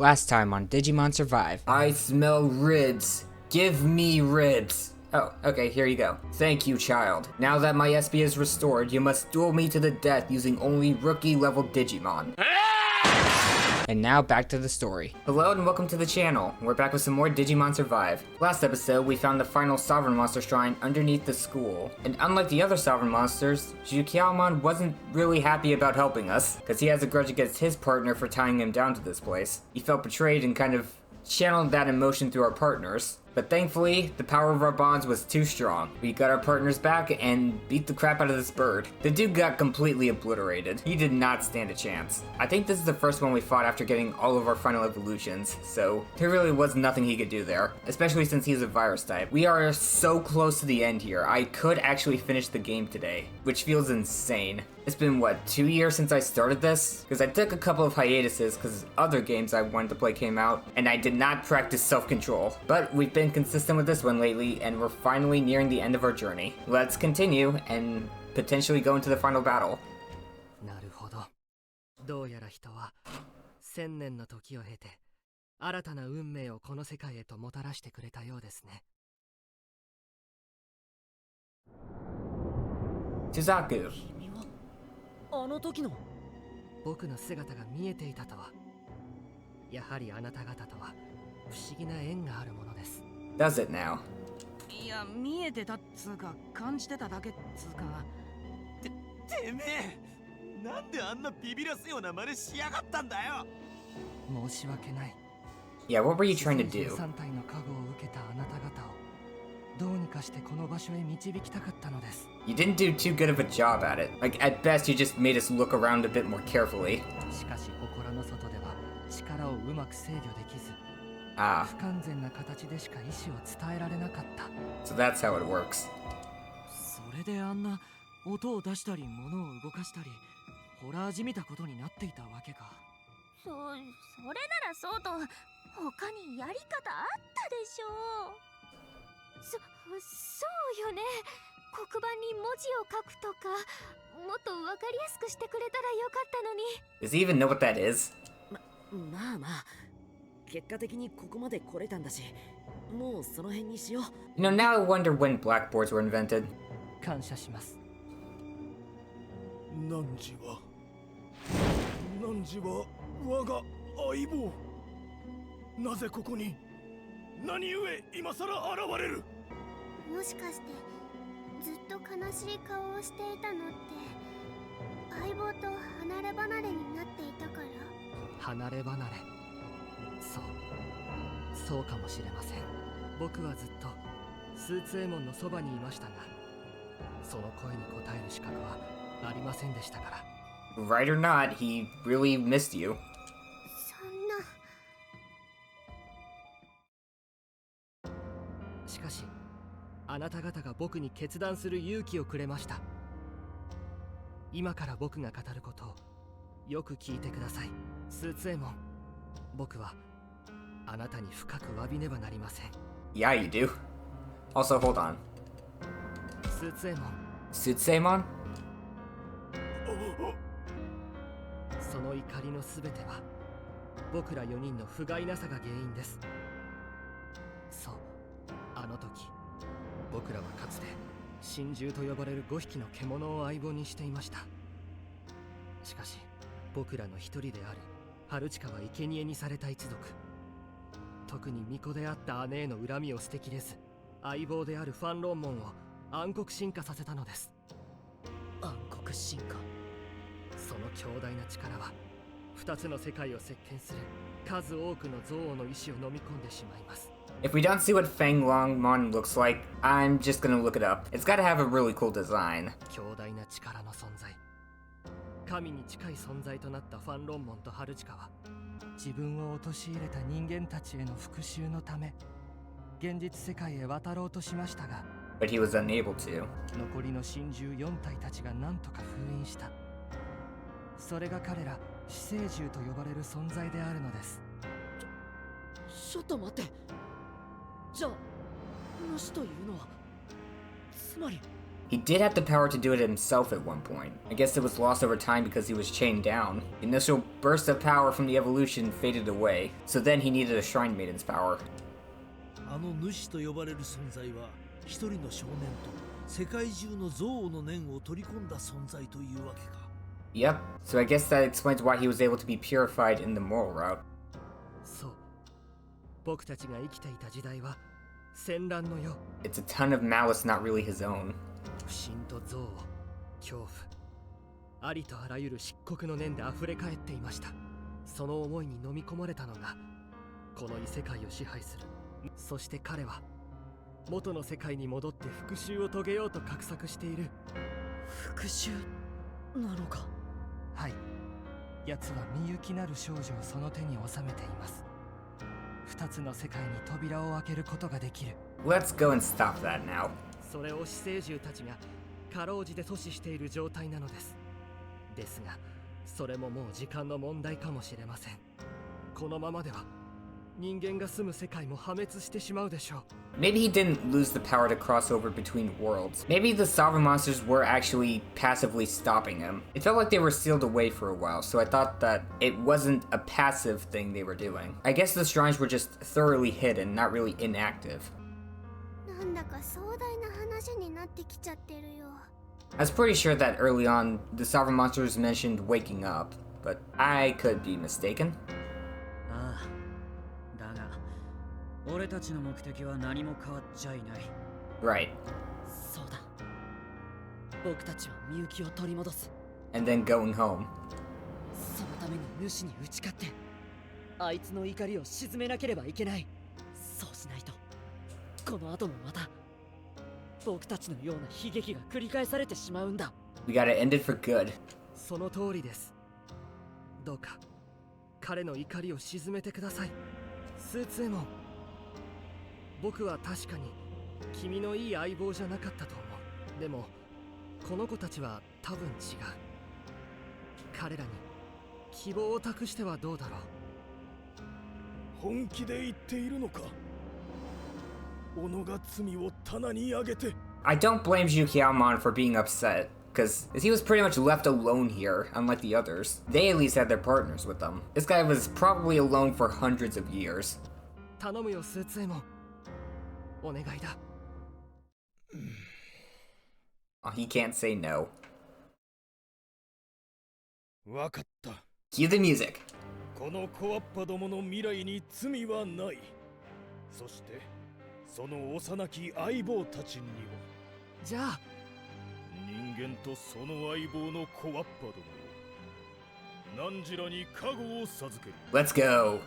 Last time on Digimon Survive. I smell ribs. Give me ribs. Oh, okay, here you go. Thank you, child. Now that my SP is restored, you must duel me to the death using only rookie-level Digimon. And now back to the story. Hello and welcome to the channel. We're back with some more Digimon Survive. Last episode, we found the final Sovereign Monster Shrine underneath the school. And unlike the other Sovereign Monsters, Zhuqiaomon wasn't really happy about helping us, because he has a grudge against his partner for tying him down to this place. He felt betrayed and kind of channeled that emotion through our partners. But thankfully, the power of our bonds was too strong. We got our partners back and beat the crap out of this bird. The dude got completely obliterated. He did not stand a chance. I think this is the first one we fought after getting all of our final evolutions, so there really was nothing he could do there, especially since he's a virus type. We are so close to the end here. I could actually finish the game today, which feels insane. It's been, what, 2 years since I started this? Because I took a couple of hiatuses because other games I wanted to play came out, and I did not practice self-control. But we've been consistent with this one lately, and we're finally nearing the end of our journey. Let's continue and potentially go into the final battle. なるほど。どうやら人は1000年の時を経て新たな運命をこの世界へともたらしてくれたようですね。Suzaku. あの時の僕の姿が見えていたとは、やはりあなた方とは不思議な縁があるものです。Does it now? いや、見えてたっつうか感じてただけっつうか。てめえ、なんであんなビビらすような真似しやがったんだよ。申し訳ない。Yeah, what were you trying to do? 3体の加護を受けたあなた方をどうにかしてこの場所へ導きたかったのです。You didn't do too good of a job at it. Like, at best, you just made us look around a bit more carefully. しかし心の外では力をうまく制御できず、Ah, 不完全な形でしか意思を伝えられなかった。 so that's how it works. それであんな音を出したり物を動かしたりホラーじみたことになっていたわけか。それならそうと他にやり方あったでしょう。そうよね。黒板に文字を書くとかもっとわかりやすくしてくれたらよかったのに。 Does he even know what that is? まあ結果的にここまで来れたんだし、もうその辺にしよう。You know, now I wonder when blackboards were invented. 感謝します。汝は我が相棒。なぜここに？何故今さら現れる？もしかしてずっと悲しい顔をしていたのって相棒と離れ離れになっていたから？離れ離れ、そうかもしれません。僕はずっとスーツエモンのそばにいましたが、その声に応える資格はありませんでしたから。 Right or not, he really missed you. そんな。しかしあなた方が僕に決断する勇気をくれました。今から僕が語ることをよく聞いてください。スーツエモン、僕はあなたに深く詫びねばなりません。 Yeah, you do. Also, hold on. スーツエモン、 Suzaku? その怒りのすべては僕ら4人の不甲斐なさが原因です。そう、あの時僕らはかつて神獣と呼ばれる5匹の獣を相棒にしていました。しかし僕らの一人であるハルチカは生贄にされた一族。特に巫女であった姉への恨みを捨てきれず、相棒であるファンロンモンを暗黒進化させたのです。暗黒進化。その強大な力は2つの世界を席巻する数多くの憎悪の意志を飲み込んでしまいます。 If we don't see what Fanglongmon looks like, I'm just gonna look it up. It's gotta have a really cool design. 強大な力の存在、神に近い存在となったファンロンモンとハルチカは自分を陥れた人間たちへの復讐のため現実世界へ渡ろうとしましたが、 But he was unable to. 残りの神獣4体たちが何とか封印した。それが彼ら死生獣と呼ばれる存在であるのです。ちょっと待って。じゃあ、なしというのはつまり He did have the power to do it himself at one point. I guess it was lost over time because he was chained down. The initial burst of power from the evolution faded away, so then he needed a Shrine Maiden's power. あの主と呼ばれる存在は一人の少年と世界中の憎悪の念を取り込んだ存在というわけか。Yep, so I guess that explains why he was able to be purified in the moral route. そう僕たちが生きていた時代は戦乱の世 It's a ton of malice not really his own. 不信と憎悪恐怖ありとあらゆる漆黒の念で溢れ返っていました。その思いに飲み込まれたのがこの異世界を支配する。そして彼は元の世界に戻って復讐を遂げようと画策している。復讐なのか。はい、奴はみゆきなる少女をその手に収めています。二つの世界に扉を開けることができる。 Let's go and stop that now. それを死生獣たちがかろうじて阻止している状態なのです。ですがそれももう時間の問題かもしれません。このままでは人間が住む世界も破滅してしまうでしょう。 Maybe he didn't lose the power to cross over between worlds. Maybe the sovereign monsters were actually passively stopping him. It felt like they were sealed away for a while, so I thought that it wasn't a passive thing they were doing. I guess the shrines were just thoroughly hidden, not really inactive. なんだか壮大な話になってきちゃってるよ。 I was pretty sure that early on, the sovereign monsters mentioned waking up, but I could be mistaken. ああだが俺たちの目的は何も変わっちゃいない。 Right. そうだ僕たちはみゆきを取り戻す。 And then going home. そのために主に打ち勝ってあいつの怒りを鎮めなければいけない。そうしないとこの後もまた僕たちのような悲劇が繰り返されてしまうんだ。 We gotta end it for good. その通りです。どうか彼の怒りを鎮めてください。スーツエモン、僕は確かに君のいい相棒じゃなかったと思う。でもこの子たちは多分違う。彼らに希望を託してはどうだろう。本気で言っているのか。己が罪を棚に上げて。 I don't blame Zhuqiaomon for being upset, because he was pretty much left alone here, unlike the others. They at least had their partners with them. This guy was probably alone for hundreds of years. 頼むよスーツエモン、お願いだ。Oh, he can't say no. わかった。 Cue the music. このコアッパどもの未来に罪はない。そしてその幼き相棒たちにも。じゃあ人間とその相棒のコアッパども、何らに加護を授ける。 Let's go.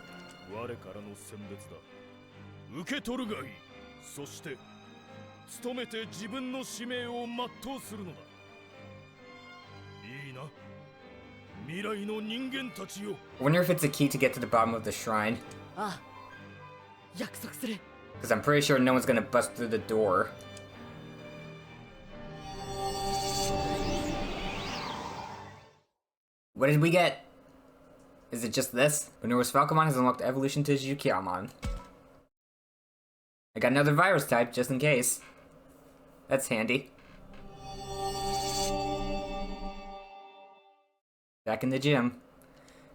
我からの選別だ。受け取るがいい。そして努めて自分の使命を全うするのだ。いいな、未来の人間たちよ。 I wonder if it's a key to get to the bottom of the shrine, ああ約束する。 because I'm pretty sure no one's gonna bust through the door. What did we get? Is it just this? Benor's Falcomon has unlocked evolution to Zhuqiaomon. I got another virus type, just in case. That's handy. Back in the gym.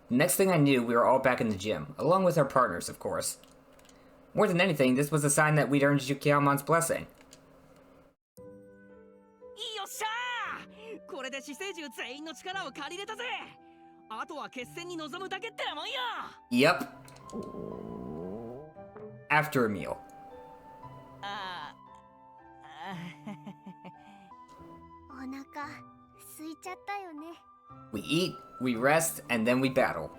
Next thing I knew, we were all back in the gym, along with our partners, of course. More than anything, this was a sign that we'd earned Zhuqiaomon's blessing. よっしゃー、これで死生獣全員の力を借りれたぜ。あとは決戦に臨むだけってなもんよ。 Yep. After a meal. お腹空いちゃったよね。 We eat, we rest, and then we battle.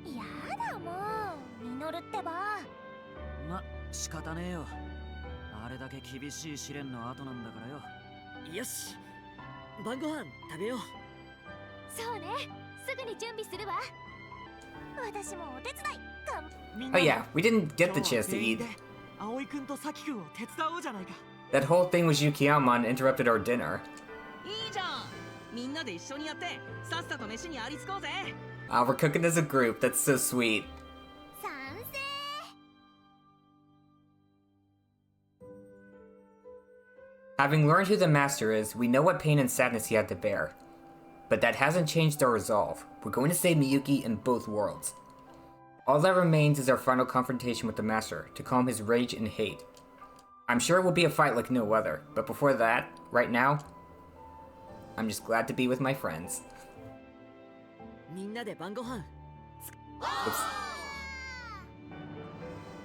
やだもう、ミノルってば。ま仕方ねえよ。あれだけ厳しい試練の後なんだからよ。よし晩ご飯食べよう。そうね、すぐに準備するわ。私もお手伝い。Oh yeah, we didn't get the chance to eat. 葵くんと咲くんを手伝おうじゃないか。 That whole thing with Zhuqiaomon interrupted our dinner. いいじゃん。みんなで一緒にやってさっさと飯にありつこうぜ。We're cooking as a group. That's so sweet. 賛成。Having learned who the master is, we know what pain and sadness he had to bear. But that hasn't changed our resolve. We're going to save Miyuki in both worlds. All that remains is our final confrontation with the master, to calm his rage and hate. I'm sure it will be a fight like no other, but before that, right now, I'm just glad to be with my friends. みんなで晩ご飯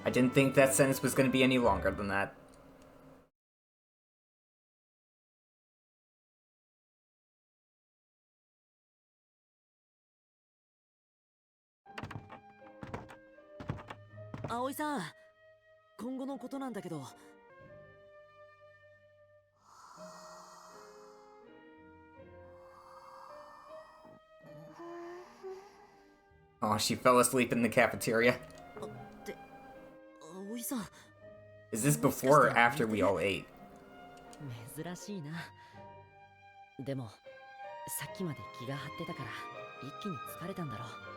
I didn't think that sentence was going to be any longer than that. Aoi-san 今後のことなんだけど Oh, she fell asleep in the cafeteria. で Aoi-san Is this before or after we all ate? 珍しいなでもさっきまで気が張ってたから一気に疲れたんだろう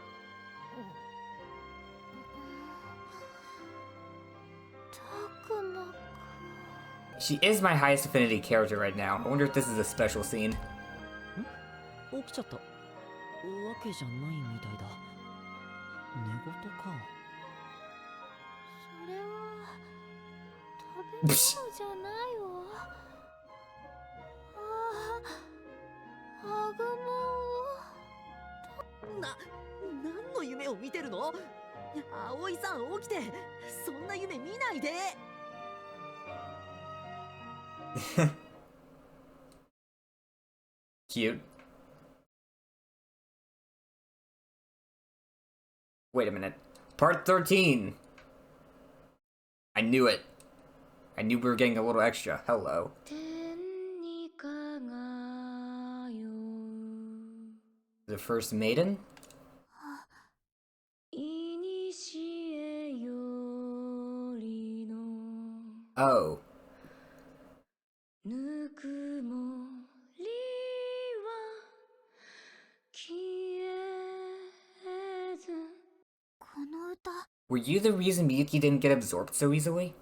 She is my highest affinity character right now. I wonder if this is a special scene. 起きちゃったわけじゃないみたいだ寝言かそれは食べ物じゃないわあぐも何の夢を見てるの葵さん起きてそんな夢見ないで Cute. Wait a minute. Part 13! I knew it. I knew we were getting a little extra. Hello. The first maiden? Oh. Were you the reason Miyuki didn't get absorbed so easily?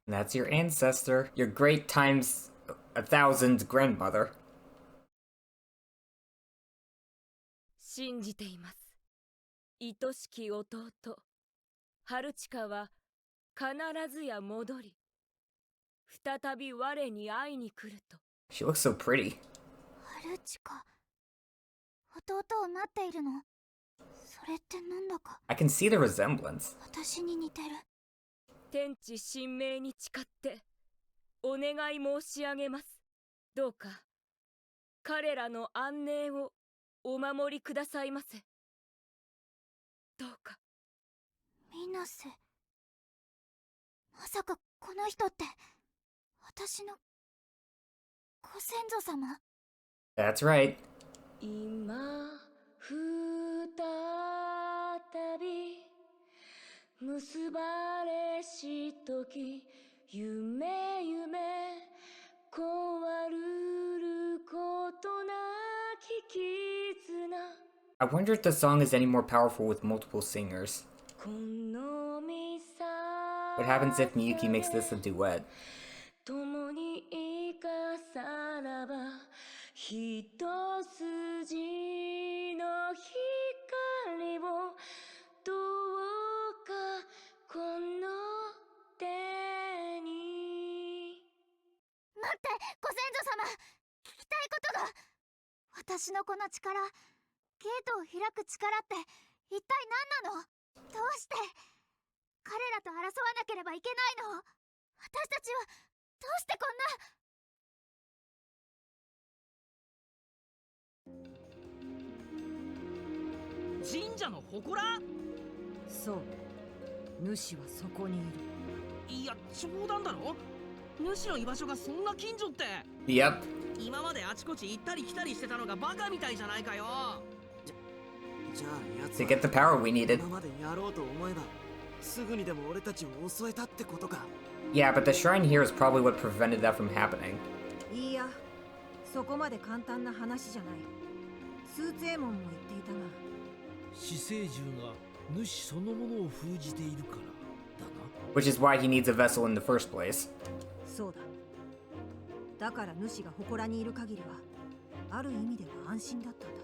That's your ancestor. Your great times 1,000 grandmother. 信じています。愛しき弟、春近は必ずや戻り、再び我に会いに来ると。She looks so pretty. 春近弟を待っているのそれってなんだか I can see the resemblance. 私に似てる天地神明に誓ってお願い申し上げます。どうか彼らの安寧をお守りくださいませ。どうか。水瀬まさかこの人って私のご先祖様 That's right. 今再び結ばれし時夢壊ることなき絆 I wonder if the song is any more powerful with multiple singers. What happens if Miyuki makes this a duet? 共に生かさらば一筋の光をどうかこの手に待ってご先祖様聞きたいことが私のこの力ゲートを開く力って一体何なのどうして彼らと争わなければいけないの私たちはどうしてこんな神社の祠？そう主はそこにいるいや冗談だろ主の居場所がそんな近所って Yep. 今まであちこち行ったり来たりしてたのがバカみたいじゃないかよ to get the power we needed. 今までやろうと思えばすぐにでも俺たちを襲えたってことか。 Yeah, but the shrine here is probably what prevented that from happening. いいや、そこまで簡単な話じゃない。スーツエモンも言っていたが、死生獣が主そのものを封じているからだな。 Which is why he needs a vessel in the first place. そうだ。だから主が祠にいる限りは、ある意味では安心だったんだ。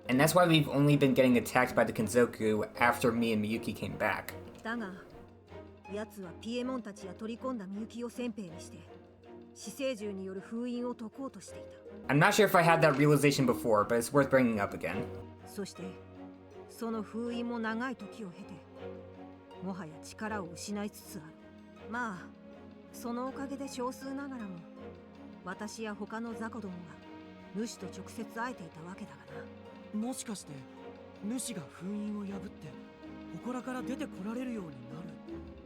And that's why we've only been getting attacked by the Kenzoku after me and Miyuki came back. だが、奴はピエモンたちや取り込んだみゆきを先兵にして、死生獣による封印を解こうとしていた。I'm not sure if I had that realization before, but it's worth bringing up again. そして、その封印も長い時を経て、もはや力を失いつつある。まあ、そのおかげで少数ながらも、私や他の雑魚どもが主と直接会えていたわけだがな。もしかして主が封印を破って祠から出てこられるようになる。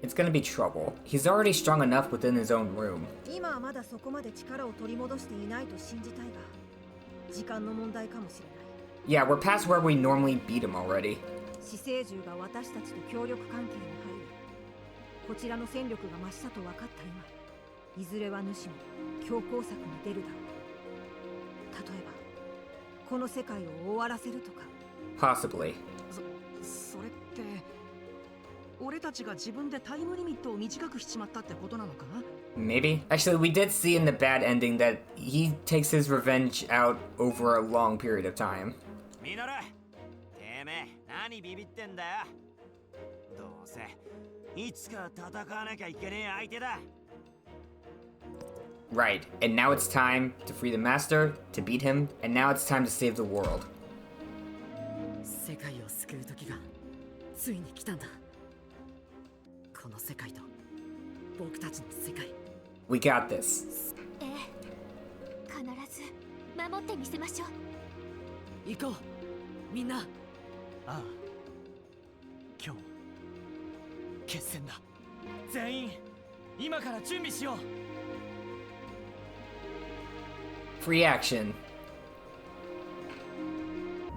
It's gonna be trouble. He's already strong enough within his own room. 今はまだそこまで力を取り戻していないと信じたいが、時間の問題かもしれない。 Yeah, we're past where we normally beat him already. 死生獣が私たちと協力関係に入り、こちらの戦力が増したと分かった今、いずれは主も強攻策に出るだろう。例えばこの世界を終わらせるとか。 Possibly. それって俺たちが自分でタイムリミットを短くしちまったってことなのか？ Maybe. Actually, we did see in the bad ending that he takes his revenge out over a long period of time. ミノル、てめえ何ビビってんだよ。どうせいつか戦わなきゃいけねえ相手だ。 Right, and now it's time to free the master, to beat him, and now it's time to save the world. 世界を救う時がついに来たんだ。この世界と僕たちの世界。 We got this. ええ、必ず守ってみせましょう。行こう、みんな。ああ、今日決戦だ。全員今から準備しよう。 Free action.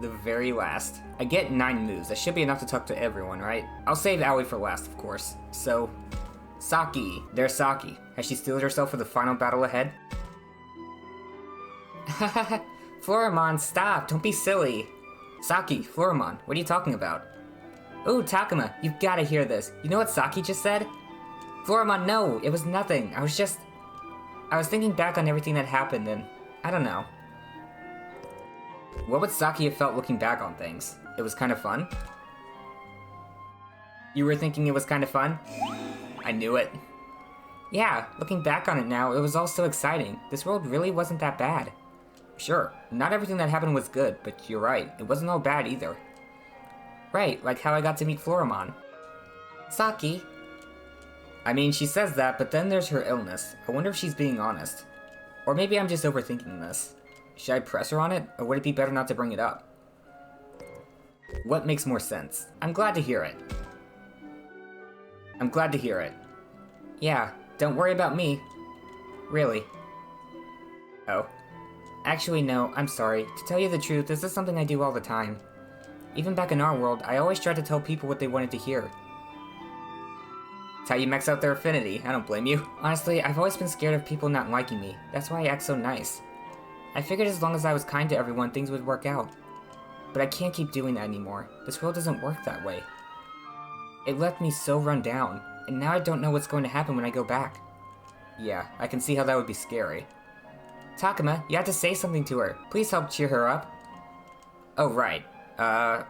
The very last. I get 9 moves. That should be enough to talk to everyone, right? I'll save Aoi for last, of course. So, Saki. There's Saki. Has she steeled herself for the final battle ahead? Floramon, stop! Don't be silly. Saki, Floramon, what are you talking about? Ooh, Takuma, you've gotta hear this. You know what Saki just said? Floramon, no, it was nothing. I was thinking back on everything that happened and I don't know. What would Saki have felt looking back on things? It was kind of fun? You were thinking it was kind of fun? I knew it. Yeah, looking back on it now, it was all so exciting. This world really wasn't that bad. Sure, not everything that happened was good, but you're right, it wasn't all bad either. Right, like how I got to meet Floramon. Saki. I mean, she says that, but then there's her illness. I wonder if she's being honest. Or maybe I'm just overthinking this. Should I press her on it, or would it be better not to bring it up? What makes more sense? I'm glad to hear it. I'm glad to hear it. Yeah, don't worry about me. Really. Oh. Actually, no, I'm sorry. To tell you the truth, this is something I do all the time. Even back in our world, I always tried to tell people what they wanted to hear. It's how you max out their affinity, I don't blame you. Honestly, I've always been scared of people not liking me. That's why I act so nice. I figured as long as I was kind to everyone, things would work out. But I can't keep doing that anymore. This world doesn't work that way. It left me so run down, and now I don't know what's going to happen when I go back. Yeah, I can see how that would be scary. Takuma, you have to say something to her. Please help cheer her up. Oh, right. What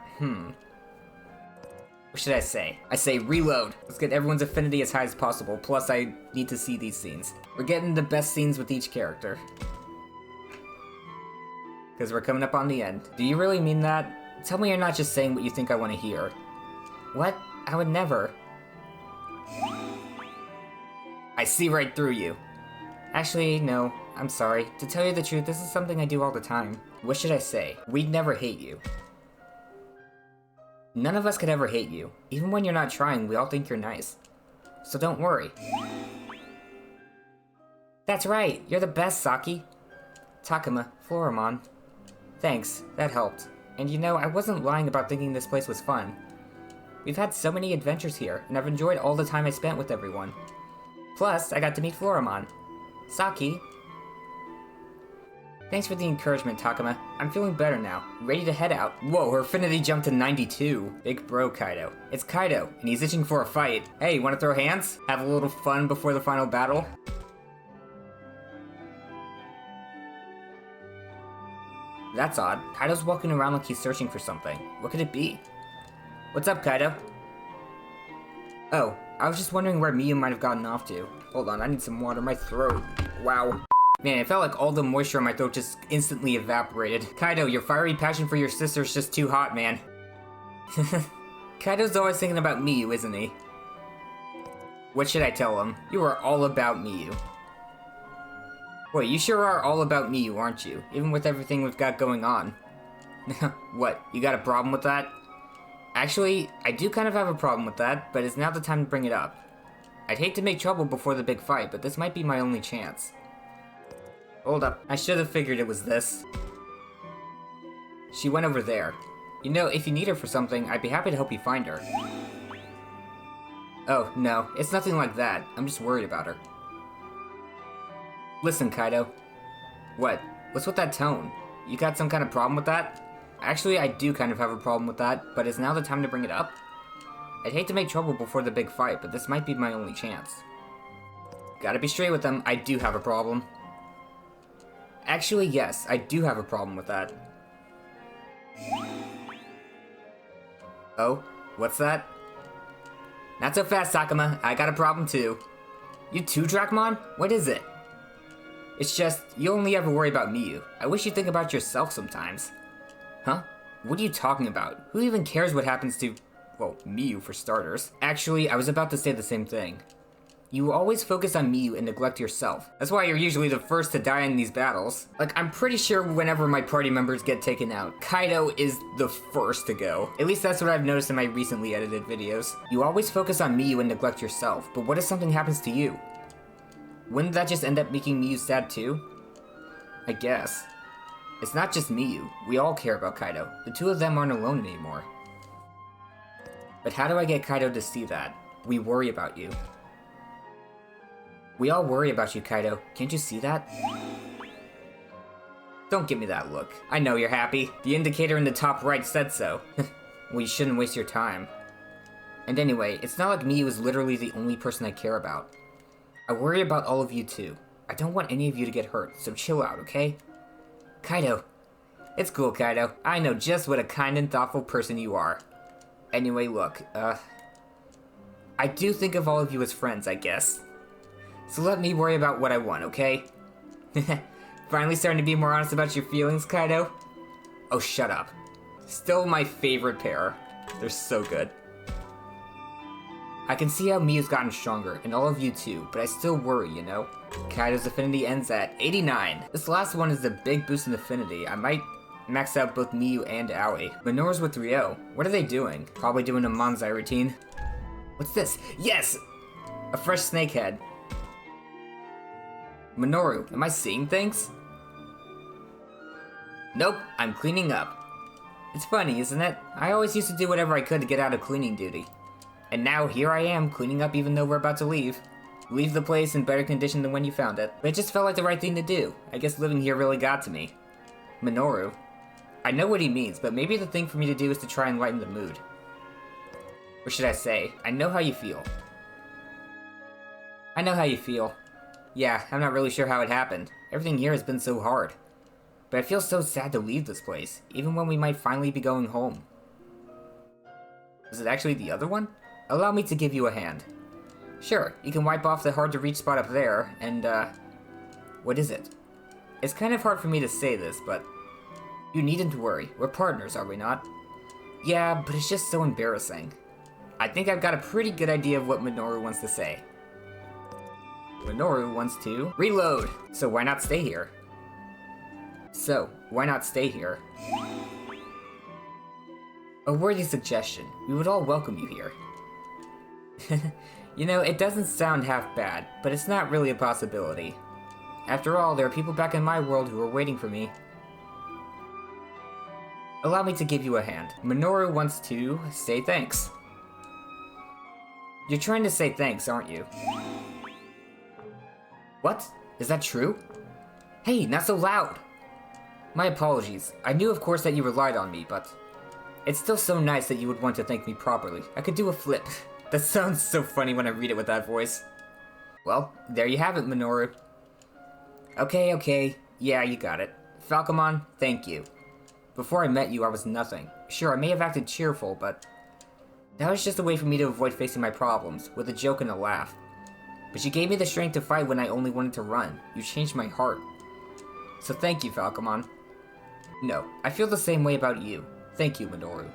should I say? I say reload. Let's get everyone's affinity as high as possible, plus I need to see these scenes. We're getting the best scenes with each character. Because we're coming up on the end. Do you really mean that? Tell me you're not just saying what you think I want to hear. What? I would never. I see right through you. Actually, no. I'm sorry. To tell you the truth, this is something I do all the time. What should I say? We'd never hate you. None of us could ever hate you. Even when you're not trying, we all think you're nice. So don't worry. That's right. You're the best, Saki. Takuma, Floramon. Thanks. That helped. And you know, I wasn't lying about thinking this place was fun. We've had so many adventures here, and I've enjoyed all the time I spent with everyone. Plus, I got to meet Floramon. Saki. Thanks for the encouragement, Takuma. I'm feeling better now. Ready to head out. Whoa, her affinity jumped to 92. Big bro Kaido. It's Kaido, and he's itching for a fight. Hey, wanna throw hands? Have a little fun before the final battle? That's odd. Kaido's walking around like he's searching for something. What could it be? What's up, Kaido? Oh, I was just wondering where Miyu might have gotten off to. Hold on, I need some water. My throat. Wow. Man, it felt like all the moisture in my throat just instantly evaporated. Kaido, your fiery passion for your sister's just too hot, man. Kaido's always thinking about Miyu, isn't he? What should I tell him? You are all about Miyu. Wait, you sure are all about Miyu, aren't you? Even with everything we've got going on. What, you got a problem with that? Actually, I do kind of have a problem with that, but it's now the time to bring it up. I'd hate to make trouble before the big fight, but this might be my only chance. Hold up, I should have figured it was this. She went over there. You know, if you need her for something, I'd be happy to help you find her. Oh, no, it's nothing like that. I'm just worried about her. Listen, Kaido. What? What's with that tone? You got some kind of problem with that? Actually, I do kind of have a problem with that, but is now the time to bring it up? I'd hate to make trouble before the big fight, but this might be my only chance. Gotta be straight with them, I do have a problem. Actually, yes, I do have a problem with that. Oh, what's that? Not so fast, Takuma. I got a problem too. You too, Drachmon? What is it? It's just, you only ever worry about Miyu. I wish you'd think about yourself sometimes. Huh? What are you talking about? Who even cares what happens to, well, Miyu for starters? Actually, I was about to say the same thing. You always focus on Miyu and neglect yourself. That's why you're usually the first to die in these battles. Like, I'm pretty sure whenever my party members get taken out, Kaido is the first to go. At least that's what I've noticed in my recently edited videos. You always focus on Miyu and neglect yourself, but what if something happens to you? Wouldn't that just end up making Miyu sad too? I guess. It's not just Miyu. We all care about Kaido. The two of them aren't alone anymore. But how do I get Kaido to see that? We worry about you. We all worry about you, Kaido. Can't you see that? Don't give me that look. I know you're happy. The indicator in the top right said so. Well, you shouldn't waste your time. And anyway, it's not like Miyu is literally the only person I care about. I worry about all of you too. I don't want any of you to get hurt, so chill out, okay? Kaido. It's cool, Kaido. I know just what a kind and thoughtful person you are. Anyway, look, I do think of all of you as friends, I guess. So let me worry about what I want, okay? Finally starting to be more honest about your feelings, Kaido? Oh, shut up. Still my favorite pair. They're so good. I can see how Miyu's gotten stronger, and all of you too, but I still worry, you know? Kaido's affinity ends at 89. This last one is a big boost in affinity. I might max out both Miyu and Aoi. Minoru's with Ryo. What are they doing? Probably doing a Manzai routine. What's this? Yes! A fresh snakehead. Minoru, am I seeing things? Nope, I'm cleaning up. It's funny, isn't it? I always used to do whatever I could to get out of cleaning duty. And now here I am, cleaning up even though we're about to leave. Leave the place in better condition than when you found it. But it just felt like the right thing to do. I guess living here really got to me. Minoru. I know what he means, but maybe the thing for me to do is to try and lighten the mood. Or should I say, I know how you feel. I know how you feel. Yeah, I'm not really sure how it happened. Everything here has been so hard. But I feel so sad to leave this place, even when we might finally be going home. Was it actually the other one? Allow me to give you a hand. Sure, you can wipe off the hard-to-reach spot up there, and, what is it? It's kind of hard for me to say this, but you needn't worry. We're partners, are we not? Yeah, but it's just so embarrassing. I think I've got a pretty good idea of what Minoru wants to say. Minoru wants to reload, so why not stay here? A worthy suggestion. We would all welcome you here. You know, it doesn't sound half bad, but it's not really a possibility. After all, there are people back in my world who are waiting for me. Allow me to give you a hand. Minoru wants to say thanks. You're trying to say thanks, aren't you? What? Is that true? Hey, not so loud! My apologies. I knew of course that you relied on me, but... It's still so nice that you would want to thank me properly. I could do a flip. That sounds so funny when I read it with that voice. Well, there you have it, Minoru. Okay. Yeah, you got it. Falcomon, thank you. Before I met you, I was nothing. Sure, I may have acted cheerful, but... that was just a way for me to avoid facing my problems, with a joke and a laugh. But you gave me the strength to fight when I only wanted to run. You changed my heart. So thank you, Falcomon. No, I feel the same way about you. Thank you, Minoru.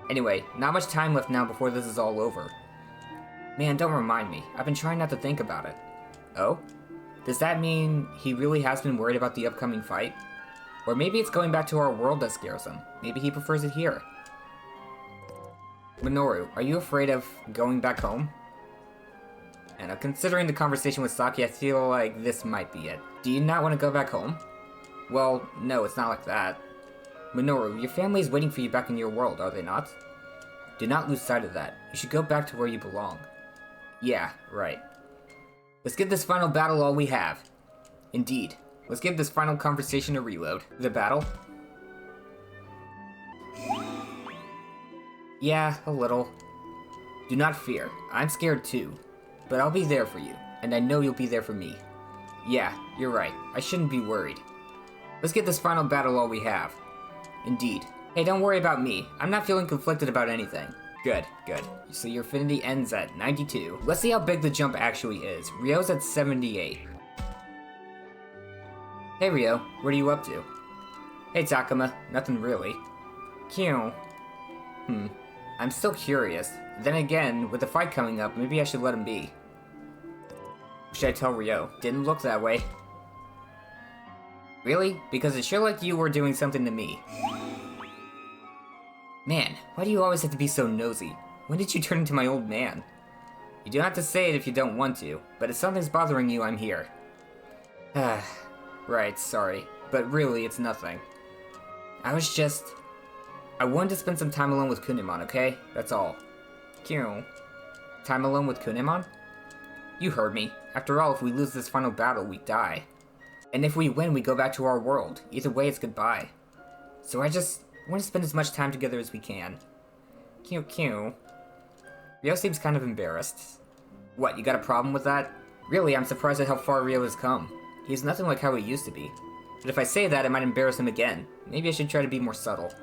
Anyway, not much time left now before this is all over. Man, don't remind me. I've been trying not to think about it. Oh? Does that mean he really has been worried about the upcoming fight? Or maybe it's going back to our world that scares him. Maybe he prefers it here. Minoru, are you afraid of going back home? And considering the conversation with Saki, I feel like this might be it. Do you not want to go back home? Well, no, it's not like that. Minoru, your family is waiting for you back in your world, are they not? Do not lose sight of that. You should go back to where you belong. Yeah, right. Let's give this final battle all we have. Indeed. Let's give this final conversation a reload. The battle? Yeah, a little. Do not fear. I'm scared too. But I'll be there for you, and I know you'll be there for me. Yeah, you're right. I shouldn't be worried. Let's get this final battle all we have. Indeed. Hey, don't worry about me. I'm not feeling conflicted about anything. Good. So your affinity ends at 92. Let's see how big the jump actually is. Ryo's at 78. Hey Ryo, what are you up to? Hey Takuma, nothing really. Kyo. I'm still curious. Then again, with the fight coming up, maybe I should let him be. Should I tell Ryo? Didn't look that way. Really? Because it sure like you were doing something to me. Man, why do you always have to be so nosy? When did you turn into my old man? You don't have to say it if you don't want to, but if something's bothering you, I'm here. Right, sorry. But really, it's nothing. I wanted to spend some time alone with Kunemon, okay? That's all. Kyo. Time alone with Kunemon? You heard me. After all, if we lose this final battle, we die. And if we win, we go back to our world. Either way, it's goodbye. So I just want to spend as much time together as we can. Kyo. Ryo seems kind of embarrassed. What, you got a problem with that? Really, I'm surprised at how far Ryo has come. He's nothing like how he used to be. But if I say that, it might embarrass him again. Maybe I should try to be more subtle.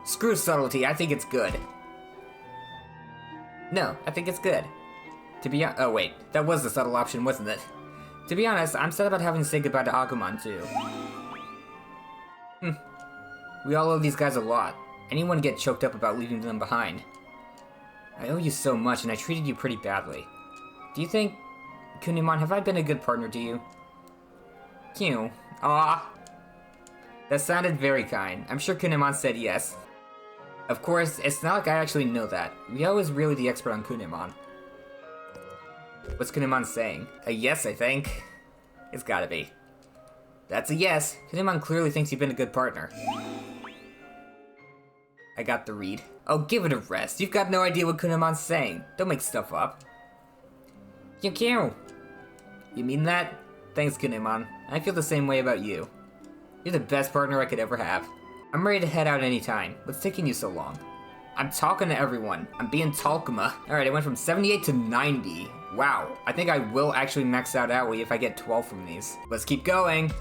Screw subtlety, I think it's good. No, I think it's good. Oh wait, that was the subtle option, wasn't it? To be honest, I'm sad about having to say goodbye to Agumon too. We all owe these guys a lot. Anyone get choked up about leaving them behind. I owe you so much and I treated you pretty badly. Do you think... Kunemon, have I been a good partner to you? Kyo. Aww. That sounded very kind. I'm sure Kunemon said yes. Of course, it's not like I actually know that. Ryo is really the expert on Kunemon. What's Kunemon saying? A yes, I think. It's gotta be. That's a yes. Kunemon clearly thinks you've been a good partner. I got the read. Oh, give it a rest. You've got no idea what Kunemon's saying. Don't make stuff up. Kyo. You mean that? Thanks, Kunemon. I feel the same way about you. You're the best partner I could ever have. I'm ready to head out anytime. What's taking you so long? I'm talking to everyone. I'm being Talkuma. Alright, I went from 78 to 90. Wow. I think I will actually max out Aoi if I get 12 from these. Let's keep going.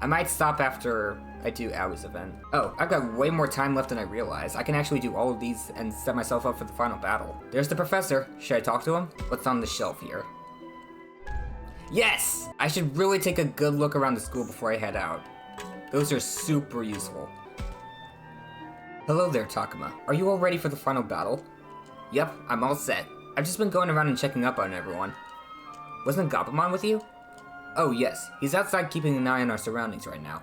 I might stop after I do Aoi's event. Oh, I've got way more time left than I realized. I can actually do all of these and set myself up for the final battle. There's the professor. Should I talk to him? What's on the shelf here? Yes! I should really take a good look around the school before I head out. Those are super useful. Hello there, Takuma. Are you all ready for the final battle? Yep, I'm all set. I've just been going around and checking up on everyone. Wasn't Gabumon with you? Oh yes, he's outside keeping an eye on our surroundings right now.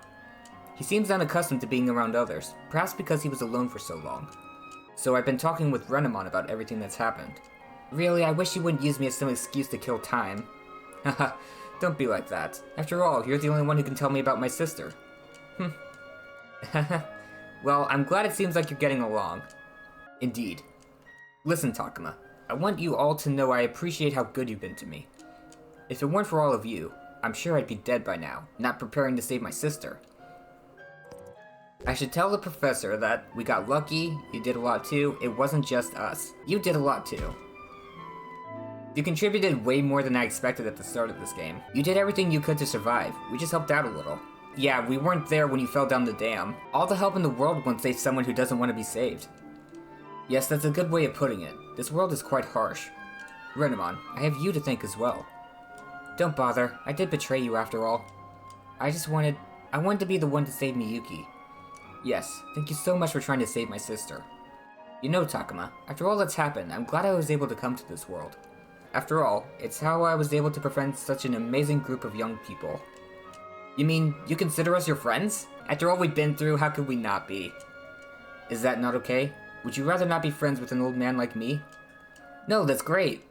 He seems unaccustomed to being around others, perhaps because he was alone for so long. So I've been talking with Renamon about everything that's happened. Really, I wish you wouldn't use me as some excuse to kill time. Haha, don't be like that. After all, you're the only one who can tell me about my sister. Well, I'm glad it seems like you're getting along. Indeed. Listen, Takuma, I want you all to know I appreciate how good you've been to me. If it weren't for all of you, I'm sure I'd be dead by now, not preparing to save my sister. I should tell the professor that we got lucky, you did a lot too, it wasn't just us. You did a lot too. You contributed way more than I expected at the start of this game. You did everything you could to survive, we just helped out a little. Yeah, we weren't there when you fell down the dam. All the help in the world won't save someone who doesn't want to be saved. Yes, that's a good way of putting it. This world is quite harsh. Renamon, I have you to thank as well. Don't bother, I did betray you after all. I wanted to be the one to save Miyuki. Yes, thank you so much for trying to save my sister. You know, Takuma, after all that's happened, I'm glad I was able to come to this world. After all, it's how I was able to befriend such an amazing group of young people. You mean, you consider us your friends? After all we've been through, how could we not be? Is that not okay? Would you rather not be friends with an old man like me? No, that's great.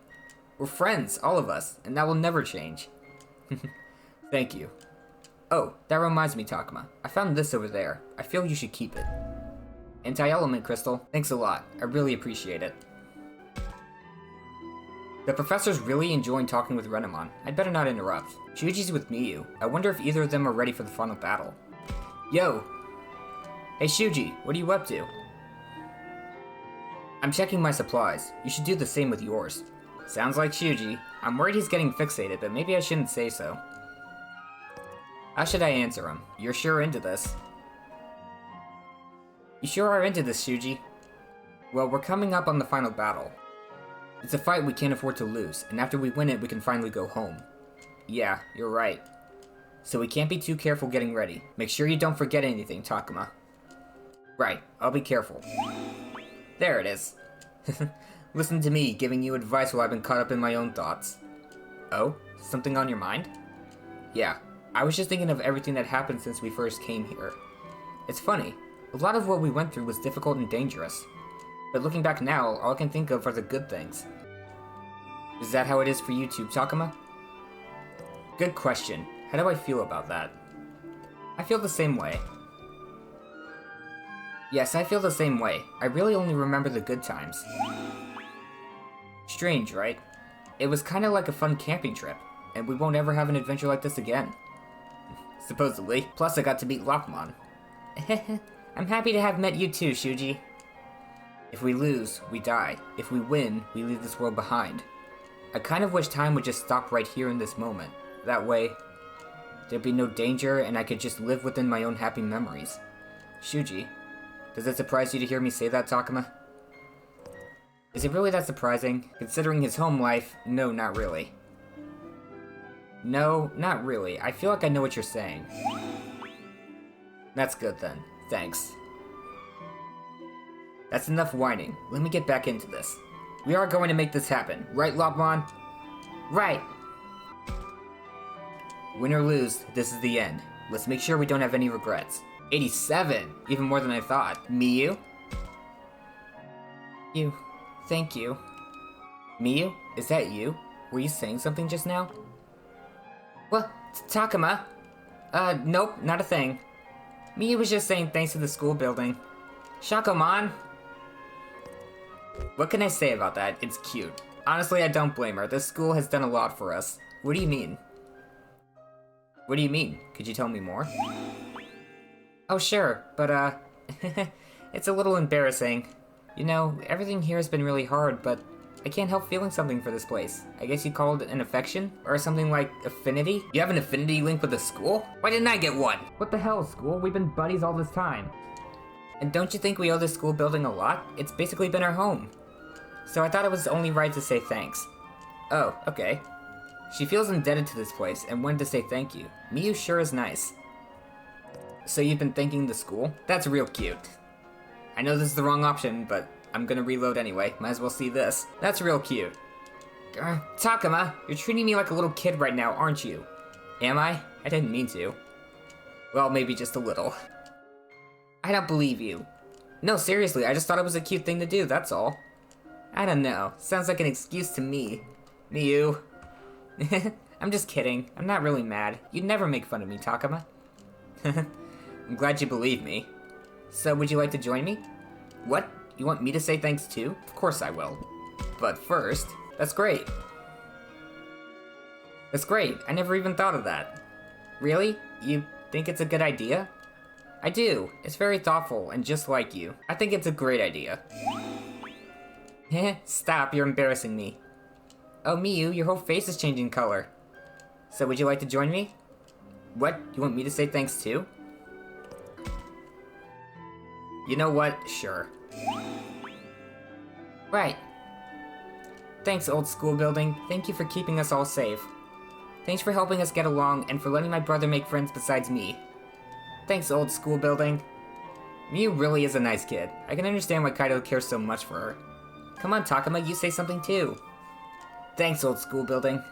We're friends, all of us, and that will never change. Thank you. Oh, that reminds me, Takuma. I found this over there. I feel you should keep it. Anti-element crystal. Thanks a lot. I really appreciate it. The professor's really enjoying talking with Renamon. I'd better not interrupt. Shuji's with Miyu. I wonder if either of them are ready for the final battle. Yo! Hey Shuji, what are you up to? I'm checking my supplies. You should do the same with yours. Sounds like Shuji. I'm worried he's getting fixated, but maybe I shouldn't say so. How should I answer him? You're sure into this. You sure are into this, Shuji. Well, we're coming up on the final battle. It's a fight we can't afford to lose, and after we win it, we can finally go home. Yeah, you're right. So we can't be too careful getting ready. Make sure you don't forget anything, Takuma. Right, I'll be careful. There it is. Listen to me, giving you advice while I've been caught up in my own thoughts. Oh? Something on your mind? Yeah, I was just thinking of everything that happened since we first came here. It's funny, a lot of what we went through was difficult and dangerous. But looking back now, all I can think of are the good things. Is that how it is for you too, Takuma? Good question. How do I feel about that? I feel the same way. Yes, I feel the same way. I really only remember the good times. Strange, right? It was kinda like a fun camping trip, and we won't ever have an adventure like this again. Supposedly. Plus I got to meet Lockmon. I'm happy to have met you too, Shuji. If we lose, we die. If we win, we leave this world behind. I kind of wish time would just stop right here in this moment. That way, there'd be no danger and I could just live within my own happy memories. Shuji, does it surprise you to hear me say that, Takuma? Is it really that surprising? Considering his home life, no, not really. No, not really. I feel like I know what you're saying. That's good then. Thanks. That's enough whining. Let me get back into this. We are going to make this happen, right, Lobmon? Right! Win or lose, this is the end. Let's make sure we don't have any regrets. 87! Even more than I thought. Miyu? Thank you. Miyu? Is that you? Were you saying something just now? What? Takuma? Nope, not a thing. Miyu was just saying thanks to the school building. Shakomon! What can I say about that? It's cute. Honestly, I don't blame her. This school has done a lot for us. What do you mean? What do you mean? Could you tell me more? Oh, sure, but, it's a little embarrassing. You know, everything here has been really hard, but I can't help feeling something for this place. I guess you called it an affection? Or something like affinity? You have an affinity link with the school? Why didn't I get one? What the hell, school? We've been buddies all this time. And don't you think we owe this school building a lot? It's basically been our home. So I thought it was only right to say thanks. Oh, okay. She feels indebted to this place and wanted to say thank you. Miyu sure is nice. So you've been thanking the school? That's real cute. I know this is the wrong option, but I'm gonna reload anyway. Might as well see this. That's real cute. Takuma, you're treating me like a little kid right now, aren't you? Am I? I didn't mean to. Well, maybe just a little. I don't believe you. No, seriously, I just thought it was a cute thing to do, that's all. I don't know. Sounds like an excuse to me. Miyu. I'm just kidding. I'm not really mad. You'd never make fun of me, Takuma. I'm glad you believe me. So, would you like to join me? What? You want me to say thanks too? Of course I will. But first, that's great. That's great. I never even thought of that. Really? You think it's a good idea? I do. It's very thoughtful and just like you. I think it's a great idea. Heh, stop, you're embarrassing me. Oh, Miyu, your whole face is changing color. So would you like to join me? What? You want me to say thanks too? You know what? Sure. Right. Thanks, old school building. Thank you for keeping us all safe. Thanks for helping us get along and for letting my brother make friends besides me. Thanks, old school building. Miyu really is a nice kid. I can understand why Kaido cares so much for her. Come on, Takuma, you say something too. Thanks, old school building.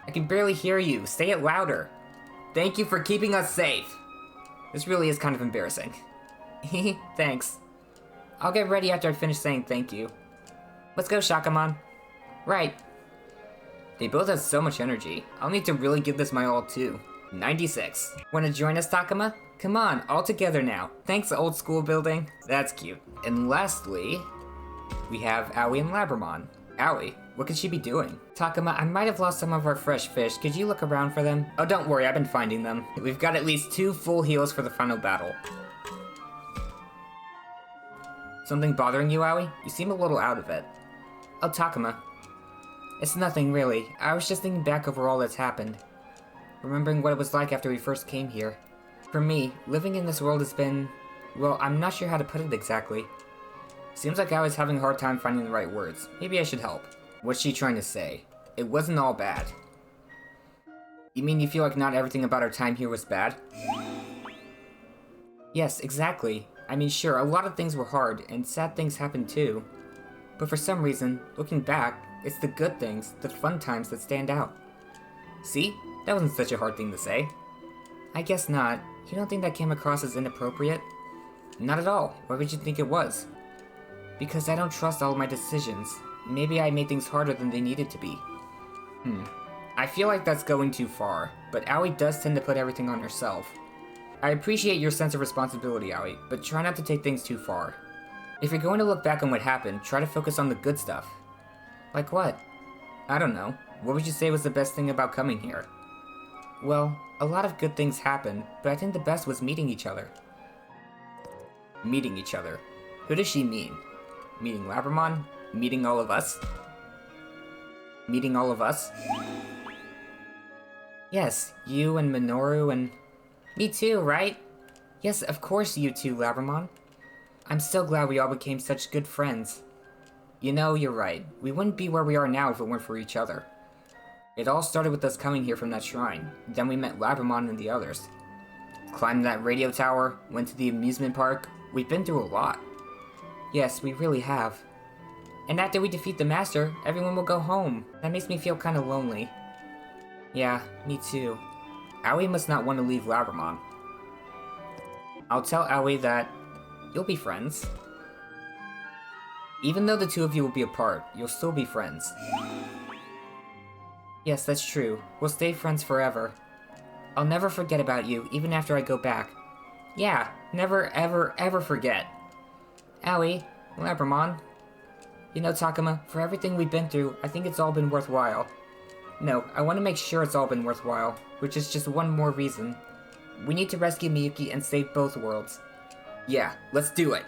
I can barely hear you. Say it louder. Thank you for keeping us safe. This really is kind of embarrassing. Thanks. I'll get ready after I finish saying thank you. Let's go, Shakamon. Right. They both have so much energy. I'll need to really give this my all too. 96. Wanna join us, Takuma? Come on, all together now. Thanks, old school building. That's cute. And lastly, we have Aoi and Labramon. Aoi, what could she be doing? Takuma, I might have lost some of our fresh fish. Could you look around for them? Oh, don't worry, I've been finding them. We've got at least 2 full heals for the final battle. Something bothering you, Aoi? You seem a little out of it. Oh, Takuma. It's nothing, really. I was just thinking back over all that's happened. Remembering what it was like after we first came here. For me, living in this world has been... well, I'm not sure how to put it exactly. Seems like I was having a hard time finding the right words. Maybe I should help. What's she trying to say? It wasn't all bad. You mean you feel like not everything about our time here was bad? Yes, exactly. I mean, sure, a lot of things were hard, and sad things happened too. But for some reason, looking back, it's the good things, the fun times that stand out. See? That wasn't such a hard thing to say. I guess not. You don't think that came across as inappropriate? Not at all. Why would you think it was? Because I don't trust all of my decisions. Maybe I made things harder than they needed to be. I feel like that's going too far, but Aoi does tend to put everything on herself. I appreciate your sense of responsibility, Aoi, but try not to take things too far. If you're going to look back on what happened, try to focus on the good stuff. Like what? I don't know. What would you say was the best thing about coming here? Well, a lot of good things happened, but I think the best was meeting each other. Meeting each other. Who does she mean? Meeting Labramon? Meeting all of us? Meeting all of us? Yes, you and Minoru and... Me too, right? Yes, of course you too, Labramon. I'm so glad we all became such good friends. You know, you're right. We wouldn't be where we are now if it weren't for each other. It all started with us coming here from that shrine. Then we met Labramon and the others. Climbed that radio tower, went to the amusement park. We've been through a lot. Yes, we really have. And after we defeat the Master, everyone will go home. That makes me feel kind of lonely. Yeah, me too. Aoi must not want to leave Labramon. I'll tell Aoi that you'll be friends. Even though the two of you will be apart, you'll still be friends. Yes, that's true. We'll stay friends forever. I'll never forget about you, even after I go back. Yeah, never ever ever forget. Aoi, Labramon. You know, Takuma, for everything we've been through, I think it's all been worthwhile. No, I want to make sure it's all been worthwhile, which is just one more reason. We need to rescue Miyuki and save both worlds. Yeah, let's do it.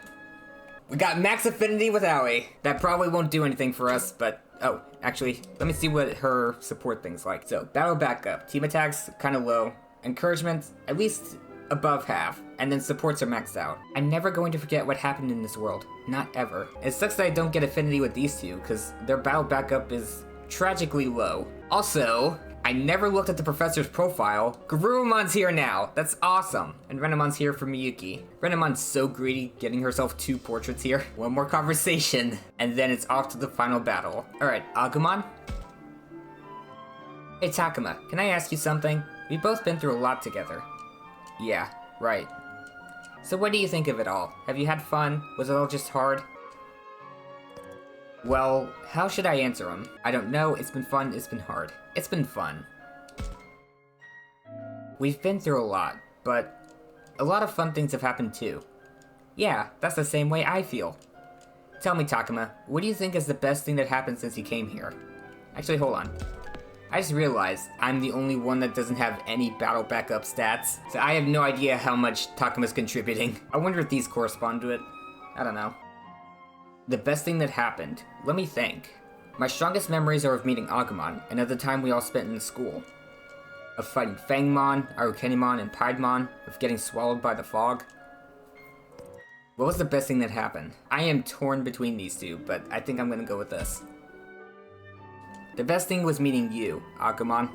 We got max affinity with Aoi. That probably won't do anything for us, but... oh, actually, let me see what her support thing's like. So, battle backup. Team attacks, kind of low. Encouragement, at least above half. And then supports are maxed out. I'm never going to forget what happened in this world. Not ever. It sucks that I don't get affinity with these two, because their battle backup is tragically low. Also, I never looked at the professor's profile. Garurumon's here now. That's awesome. And Renamon's here for Miyuki. Renamon's so greedy, getting herself 2 portraits here. One more conversation, and then it's off to the final battle. Alright, Agumon? Hey Takuma, can I ask you something? We've both been through a lot together. Yeah, right. So what do you think of it all? Have you had fun? Was it all just hard? Well, how should I answer him? I don't know, it's been fun, it's been hard. It's been fun. We've been through a lot, but a lot of fun things have happened too. Yeah, that's the same way I feel. Tell me, Takuma, what do you think is the best thing that happened since you came here? Actually, hold on. I just realized I'm the only one that doesn't have any battle backup stats, so I have no idea how much Takuma's contributing. I wonder if these correspond to it. I don't know. The best thing that happened? Let me think. My strongest memories are of meeting Agumon, and of the time we all spent in the school. Of fighting Fangmon, Arukenimon, and Piedmon, of getting swallowed by the fog. What was the best thing that happened? I am torn between these two, but I think I'm gonna go with this. The best thing was meeting you, Agumon.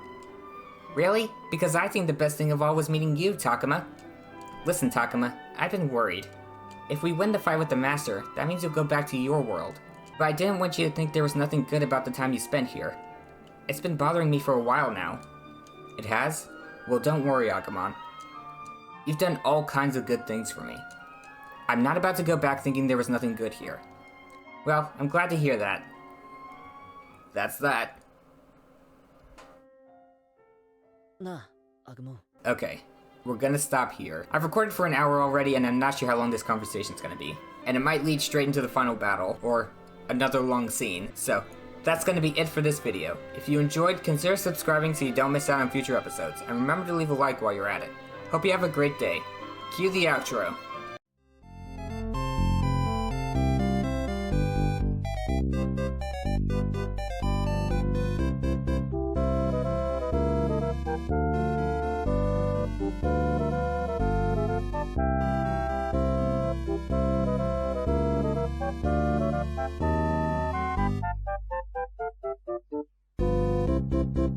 Really? Because I think the best thing of all was meeting you, Takuma. Listen, Takuma, I've been worried. If we win the fight with the Master, that means you'll go back to your world. But I didn't want you to think there was nothing good about the time you spent here. It's been bothering me for a while now. It has? Well, don't worry, Agumon. You've done all kinds of good things for me. I'm not about to go back thinking there was nothing good here. Well, I'm glad to hear that. That's that. なあ、アグモン。 Okay, we're gonna stop here. I've recorded for an hour already, and I'm not sure how long this conversation's gonna be. And it might lead straight into the final battle, or another long scene. So, that's gonna be it for this video. If you enjoyed, consider subscribing so you don't miss out on future episodes, and remember to leave a like while you're at it. Hope you have a great day. Cue the outro.